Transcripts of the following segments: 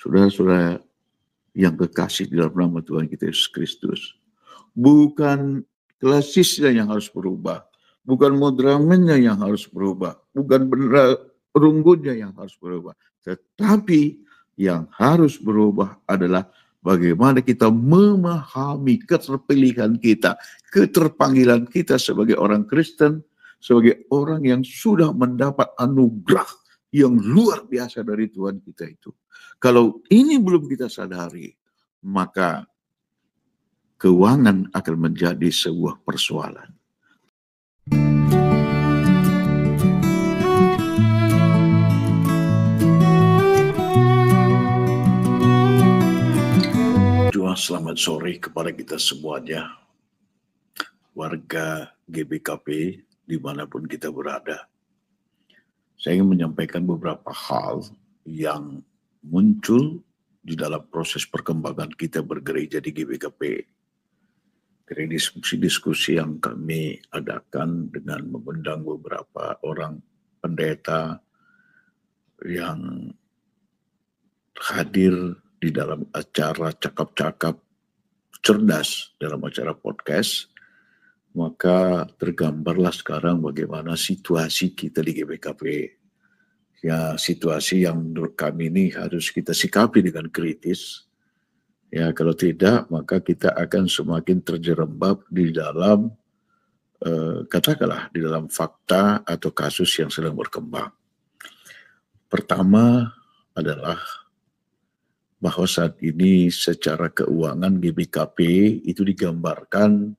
Saudara-saudara yang kekasih di dalam nama Tuhan kita Yesus Kristus, bukan klasisnya yang harus berubah, bukan modramennya yang harus berubah, bukan runggunya yang harus berubah, tetapi yang harus berubah adalah bagaimana kita memahami keterpilihan kita, keterpanggilan kita sebagai orang Kristen, sebagai orang yang sudah mendapat anugerah yang luar biasa dari Tuhan kita itu. Kalau ini belum kita sadari, maka keuangan akan menjadi sebuah persoalan. Selamat sore kepada kita semuanya, warga GBKP dimanapun kita berada. Saya ingin menyampaikan beberapa hal yang muncul di dalam proses perkembangan kita bergereja di GBKP. Dari diskusi-diskusi yang kami adakan dengan mengundang beberapa orang pendeta yang hadir di dalam acara cakap-cakap cerdas dalam acara podcast, maka tergambarlah sekarang bagaimana situasi kita di GBKP. Ya, situasi yang menurut kami ini harus kita sikapi dengan kritis. Ya, kalau tidak, maka kita akan semakin terjerembab di dalam, katakanlah, di dalam fakta atau kasus yang sedang berkembang. Pertama adalah bahwa saat ini secara keuangan GBKP itu digambarkan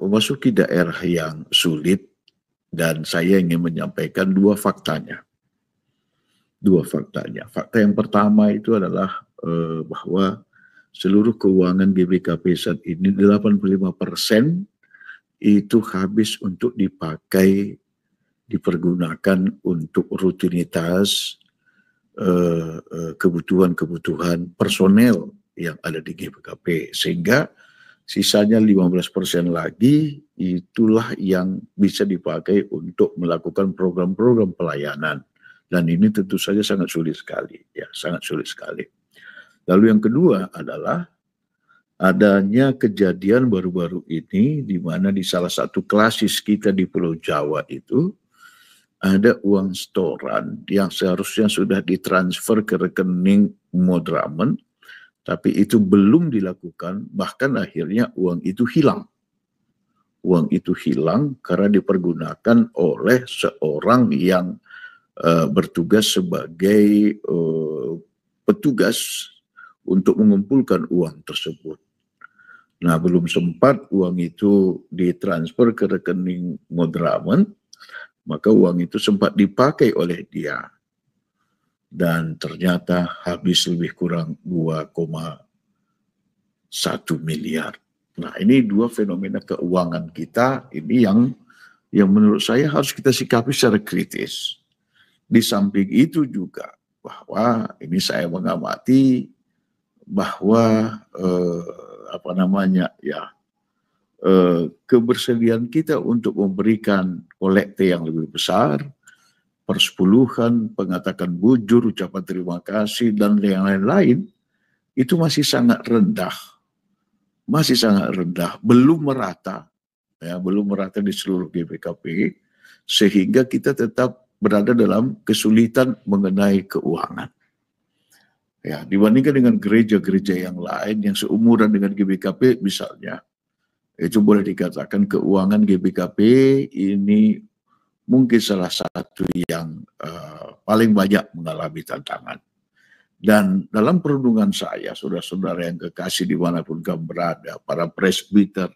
memasuki daerah yang sulit, dan saya ingin menyampaikan dua faktanya. Fakta yang pertama itu adalah bahwa seluruh keuangan GBKP saat ini 85% itu habis untuk dipergunakan untuk rutinitas kebutuhan personel yang ada di GBKP, sehingga sisanya 15% lagi itulah yang bisa dipakai untuk melakukan program-program pelayanan, dan ini tentu saja sangat sulit sekali. Lalu yang kedua adalah adanya kejadian baru-baru ini di mana di salah satu klasis kita di Pulau Jawa itu ada uang setoran yang seharusnya sudah ditransfer ke rekening modramen, tapi itu belum dilakukan, bahkan akhirnya uang itu hilang. Uang itu hilang karena dipergunakan oleh seorang yang bertugas sebagai petugas untuk mengumpulkan uang tersebut. Nah, belum sempat uang itu ditransfer ke rekening modramen, maka uang itu sempat dipakai oleh dia. Dan ternyata habis lebih kurang 2,1 miliar. Nah, ini dua fenomena keuangan kita ini yang menurut saya harus kita sikapi secara kritis. Di samping itu juga bahwa ini saya mengamati bahwa kebersediaan kita untuk memberikan kolekte yang lebih besar, persepuluhan, pengatakan bujur, ucapan terima kasih, dan yang lain-lain, itu masih sangat rendah. Belum merata di seluruh GBKP, sehingga kita tetap berada dalam kesulitan mengenai keuangan. Ya, dibandingkan dengan gereja-gereja yang lain yang seumuran dengan GBKP misalnya, itu boleh dikatakan keuangan GBKP ini mungkin salah satu yang paling banyak mengalami tantangan. Dan dalam perundungan saya, saudara-saudara yang kekasih dimanapun kamu berada, para presbiter,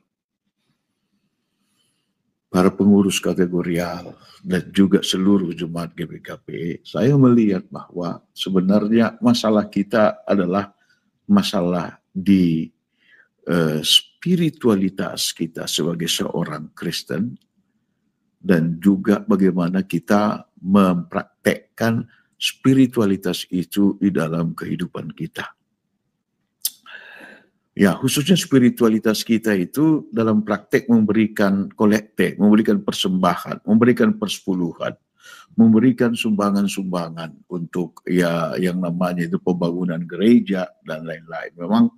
para pengurus kategorial, dan juga seluruh jemaat GBKP, saya melihat bahwa sebenarnya masalah kita adalah masalah di spiritualitas kita sebagai seorang Kristen, dan juga bagaimana kita mempraktekkan spiritualitas itu di dalam kehidupan kita. Ya, khususnya spiritualitas kita itu dalam praktek memberikan kolekte, memberikan persembahan, memberikan persepuluhan. memberikan sumbangan-sumbangan untuk ya yang namanya itu pembangunan gereja dan lain-lain. Memang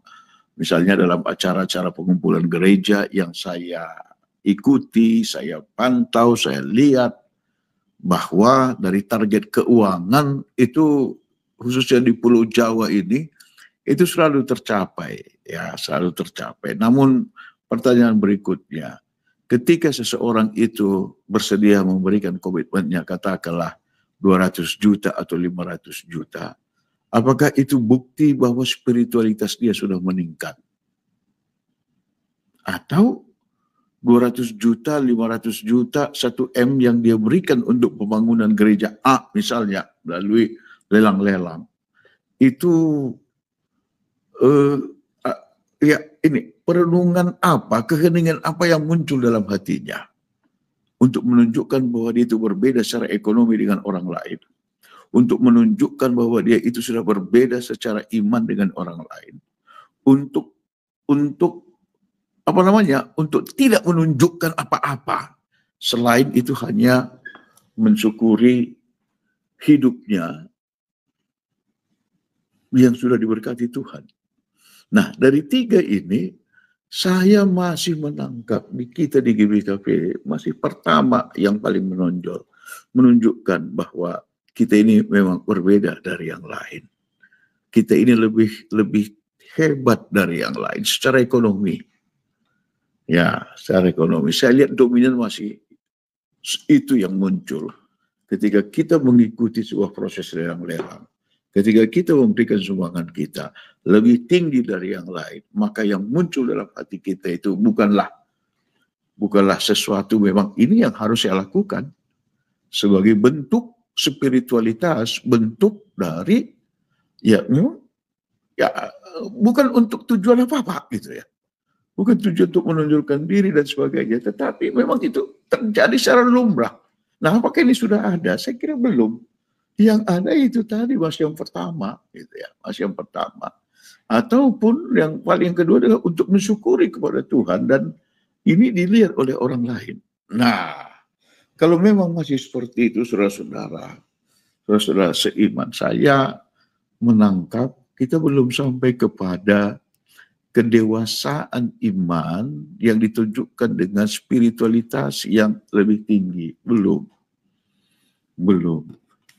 misalnya dalam acara-acara pengumpulan gereja yang saya ikuti, saya pantau, saya lihat bahwa dari target keuangan itu khususnya di Pulau Jawa ini itu selalu tercapai, ya selalu tercapai. Namun pertanyaan berikutnya, ketika seseorang itu bersedia memberikan komitmennya katakanlah 200 juta atau 500 juta, apakah itu bukti bahwa spiritualitas dia sudah meningkat? Atau 200 juta, 500 juta, 1 M yang dia berikan untuk pembangunan gereja A misalnya melalui lelang-lelang, itu ya ini perenungan apa, keheningan apa yang muncul dalam hatinya untuk menunjukkan bahwa dia itu berbeda secara ekonomi dengan orang lain, untuk menunjukkan bahwa dia itu sudah berbeda secara iman dengan orang lain, untuk apa namanya, untuk tidak menunjukkan apa-apa selain itu hanya mensyukuri hidupnya yang sudah diberkati Tuhan. Nah, dari 3 ini, saya masih menangkap di kita di GBKP, masih pertama yang paling menonjol, menunjukkan bahwa kita ini memang berbeda dari yang lain. Kita ini lebih hebat dari yang lain secara ekonomi. Ya, secara ekonomi. Saya lihat dominan masih itu yang muncul ketika kita mengikuti sebuah proses lelang-lelang. Ketika kita memberikan sumbangan kita lebih tinggi dari yang lain, maka yang muncul dalam hati kita itu bukanlah sesuatu memang ini yang harus saya lakukan sebagai bentuk spiritualitas, bentuk dari ya bukan untuk tujuan apa-apa gitu ya. Bukan tujuan untuk menunjukkan diri dan sebagainya, tetapi memang itu terjadi secara lumrah. Nah, apakah ini sudah ada? Saya kira belum. Yang ada itu tadi masih yang pertama, gitu ya, masih yang pertama. Ataupun yang paling kedua adalah untuk mensyukuri kepada Tuhan dan ini dilihat oleh orang lain. Nah, kalau memang masih seperti itu, saudara-saudara seiman, saya menangkap kita belum sampai kepada kedewasaan iman yang ditunjukkan dengan spiritualitas yang lebih tinggi. Belum.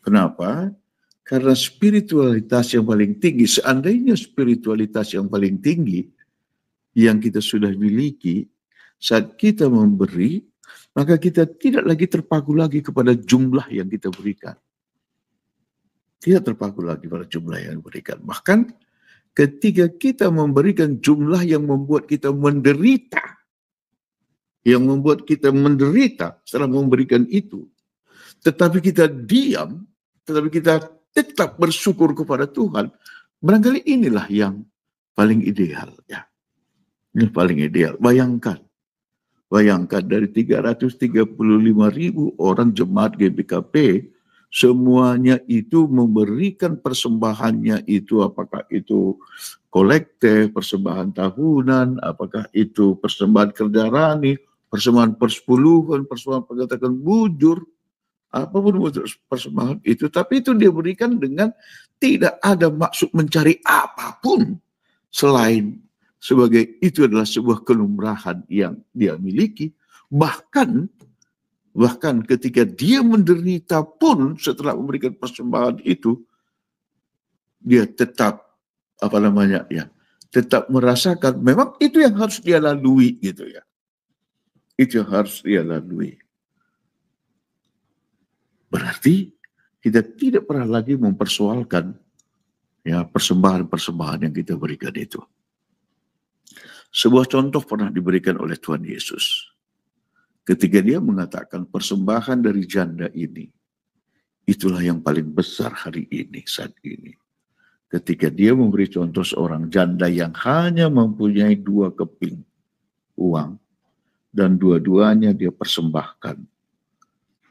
Kenapa? Karena spiritualitas yang paling tinggi, seandainya spiritualitas yang paling tinggi yang kita sudah miliki, saat kita memberi, maka kita tidak lagi terpaku lagi kepada jumlah yang kita berikan. Tidak terpaku lagi pada jumlah yang diberikan. Bahkan ketika kita memberikan jumlah yang membuat kita menderita, setelah memberikan itu, tetapi kita diam, tetapi kita tetap bersyukur kepada Tuhan, barangkali inilah yang paling ideal. Ya. Ini paling ideal. Bayangkan dari 335.000 orang jemaat GBKP, semuanya itu memberikan persembahannya itu, apakah itu kolektif, persembahan tahunan, apakah itu persembahan kerja rani, persembahan persepuluhan, persembahan penggatakan bujur, apapun persembahan itu, tapi itu dia berikan dengan tidak ada maksud mencari apapun selain sebagai itu adalah sebuah kelumrahan yang dia miliki. Bahkan ketika dia menderita pun setelah memberikan persembahan itu, dia tetap tetap merasakan memang itu yang harus dia lalui gitu ya. Itu yang harus dia lalui. Berarti kita tidak pernah lagi mempersoalkan ya persembahan-persembahan yang kita berikan itu. Sebuah contoh pernah diberikan oleh Tuhan Yesus. Ketika dia mengatakan persembahan dari janda ini, itulah yang paling besar hari ini, saat ini. Ketika dia memberi contoh seorang janda yang hanya mempunyai 2 keping uang, dan dua-duanya dia persembahkan.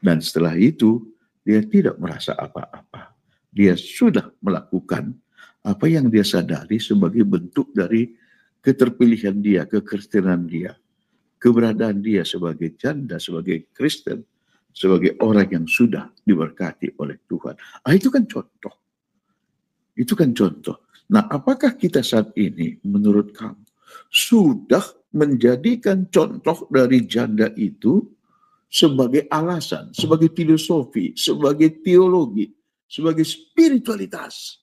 Dan setelah itu, dia tidak merasa apa-apa. Dia sudah melakukan apa yang dia sadari sebagai bentuk dari keterpilihan dia, kekristenan dia, keberadaan dia sebagai janda, sebagai Kristen, sebagai orang yang sudah diberkati oleh Tuhan. Itu kan contoh. Itu kan contoh. Nah, apakah kita saat ini menurut kamu sudah menjadikan contoh dari janda itu sebagai alasan, sebagai filosofi, sebagai teologi, sebagai spiritualitas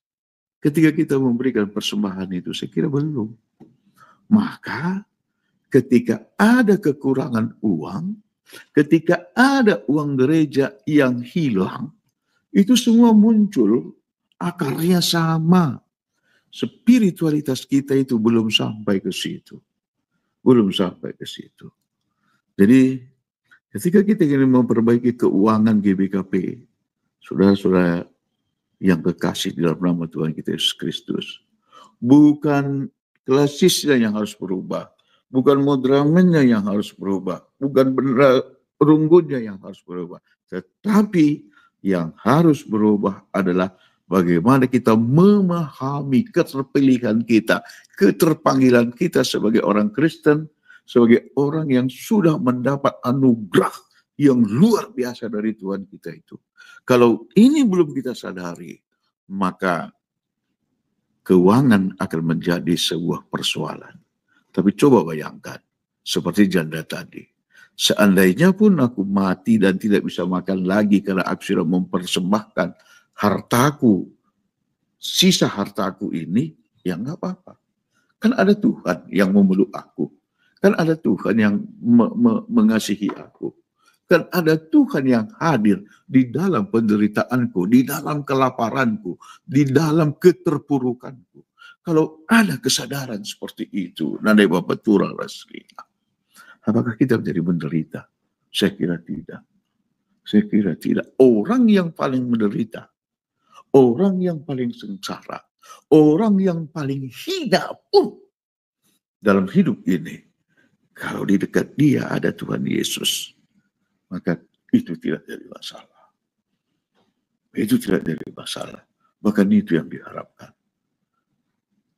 ketika kita memberikan persembahan itu? Saya kira belum. Maka ketika ada kekurangan uang, ketika ada uang gereja yang hilang, itu semua muncul akarnya sama. Spiritualitas kita itu belum sampai ke situ. Belum sampai ke situ. Jadi ketika kita ingin memperbaiki keuangan GBKP, saudara-saudara yang kekasih di dalam nama Tuhan kita Yesus Kristus, bukan klasisnya yang harus berubah, bukan modramennya yang harus berubah, bukan bendera runggunya yang harus berubah, tetapi yang harus berubah adalah bagaimana kita memahami keterpilihan kita, keterpanggilan kita sebagai orang Kristen, sebagai orang yang sudah mendapat anugerah yang luar biasa dari Tuhan kita itu. Kalau ini belum kita sadari, maka keuangan akan menjadi sebuah persoalan. Tapi coba bayangkan, seperti janda tadi. Seandainya pun aku mati dan tidak bisa makan lagi karena aku sudah mempersembahkan hartaku, sisa hartaku ini, ya nggak apa-apa. Kan ada Tuhan yang memeluk aku. Kan ada Tuhan yang mengasihi aku. Kan ada Tuhan yang hadir di dalam penderitaanku, di dalam kelaparanku, di dalam keterpurukanku. Kalau ada kesadaran seperti itu, nandai Bapak Turang Raslina, apakah kita menjadi menderita? Saya kira tidak. Saya kira tidak. Orang yang paling menderita, orang yang paling sengsara, orang yang paling hina pun dalam hidup ini, kalau di dekat dia ada Tuhan Yesus, maka itu tidak jadi masalah. Itu tidak jadi masalah. Bahkan itu yang diharapkan.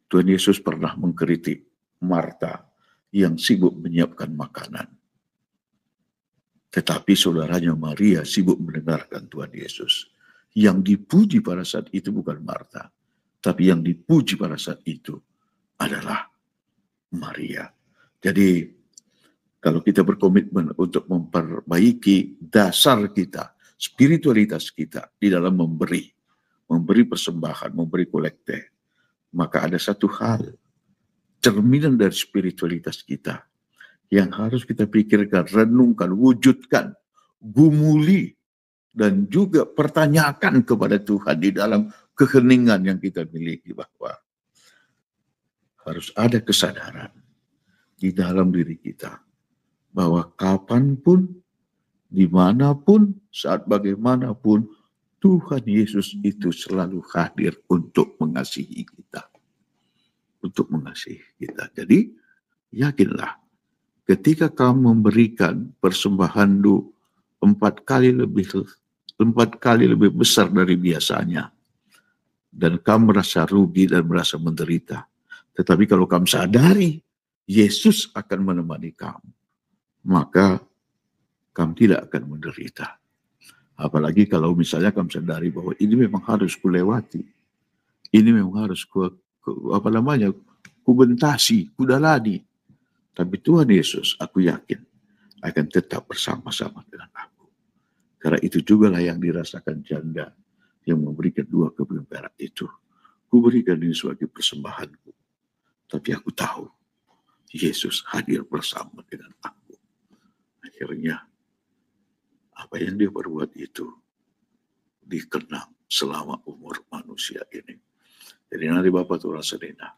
Tuhan Yesus pernah mengkritik Marta yang sibuk menyiapkan makanan. Tetapi saudaranya Maria sibuk mendengarkan Tuhan Yesus. Yang dipuji pada saat itu bukan Marta, tapi yang dipuji pada saat itu adalah Maria. Jadi kalau kita berkomitmen untuk memperbaiki dasar kita, spiritualitas kita di dalam memberi persembahan, memberi kolekte, maka ada satu hal, cerminan dari spiritualitas kita yang harus kita pikirkan, renungkan, wujudkan, gumuli, dan juga pertanyakan kepada Tuhan di dalam keheningan yang kita miliki, bahwa harus ada kesadaran di dalam diri kita bahwa kapanpun, dimanapun, saat bagaimanapun, Tuhan Yesus itu selalu hadir untuk mengasihi kita. Untuk mengasihi kita. Jadi, yakinlah, ketika kamu memberikan persembahan 4 kali lebih besar dari biasanya, dan kamu merasa rugi dan merasa menderita, tetapi kalau kamu sadari Yesus akan menemani kamu, maka kamu tidak akan menderita. Apalagi kalau misalnya kamu sadari bahwa ini memang harus kulewati, ini memang harus kubentasi, kudalani. Tapi Tuhan Yesus, aku yakin, akan tetap bersama-sama dengan aku. Karena itu juga lah yang dirasakan janda yang memberikan 2 keping perak itu. Kuberikan ini sebagai persembahanku. Tapi aku tahu, Yesus hadir bersama dengan aku. Akhirnya, apa yang dia perbuat itu dikenang selama umur manusia ini. Jadi nanti Bapak Tuhan Sedena,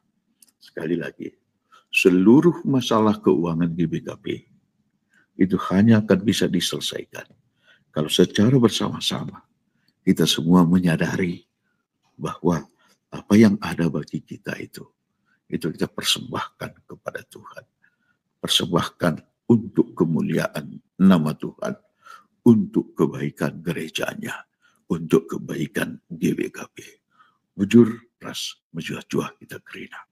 sekali lagi, seluruh masalah keuangan GBKP itu hanya akan bisa diselesaikan kalau secara bersama-sama kita semua menyadari bahwa apa yang ada bagi kita itu kita persembahkan kepada Tuhan. Persembahkan untuk kemuliaan nama Tuhan, untuk kebaikan gerejanya, untuk kebaikan GBKP. Bujur ras mejuah-juah kita kerina.